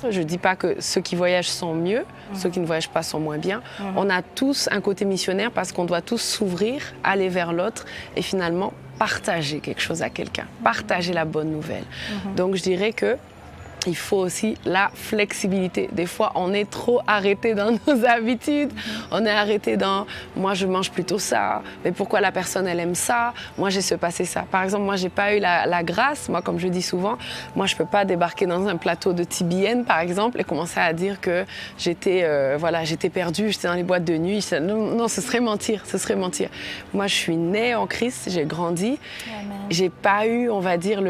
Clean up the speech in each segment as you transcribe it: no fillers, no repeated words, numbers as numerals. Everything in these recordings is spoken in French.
Je ne dis pas que ceux qui voyagent sont mieux, ceux qui ne voyagent pas sont moins bien. On a tous un côté missionnaire parce qu'on doit tous s'ouvrir, aller vers l'autre et finalement partager quelque chose à quelqu'un, partager la bonne nouvelle. Donc je dirais que il faut aussi la flexibilité. Des fois, on est trop arrêté dans nos habitudes. On est arrêté dans « moi, je mange plutôt ça, mais pourquoi la personne, elle aime ça? Moi, j'ai ce passé ça. » Par exemple, moi, j'ai pas eu la grâce. Moi, comme je dis souvent, moi, je peux pas débarquer dans un plateau de TBN, par exemple, et commencer à dire que j'étais j'étais perdue, j'étais dans les boîtes de nuit. Non, non, ce serait mentir, ce serait mentir. Moi, je suis née en Christ, j'ai grandi. Amen. J'ai pas eu, on va dire,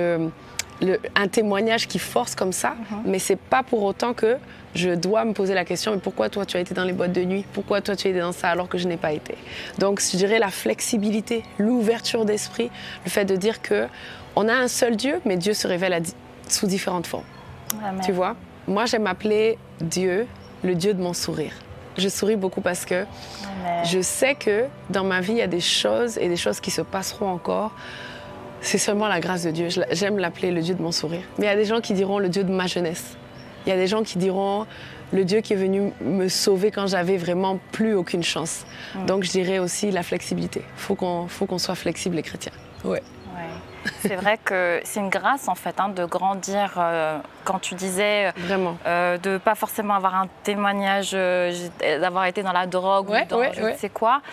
un témoignage qui force comme ça, mais c'est pas pour autant que je dois me poser la question, mais pourquoi toi tu as été dans les boîtes de nuit? Pourquoi toi tu as été dans ça alors que je n'ai pas été? Donc je dirais la flexibilité, l'ouverture d'esprit, le fait de dire que on a un seul Dieu, mais Dieu se révèle sous différentes formes. Amen. Tu vois? Moi j'aime appeler Dieu le Dieu de mon sourire. Je souris beaucoup parce que Amen. je sais que dans ma vie il y a des choses et des choses qui se passeront encore. C'est seulement la grâce de Dieu. J'aime l'appeler le Dieu de mon sourire. Mais il y a des gens qui diront le Dieu de ma jeunesse. Il y a des gens qui diront le Dieu qui est venu me sauver quand j'avais vraiment plus aucune chance. Donc je dirais aussi la flexibilité. Faut qu'on soit flexible les chrétiens. Ouais. Ouais. C'est vrai que c'est une grâce en fait de grandir quand tu disais Vraiment. de pas forcément avoir un témoignage d'avoir été dans la drogue ou dans je ne sais quoi.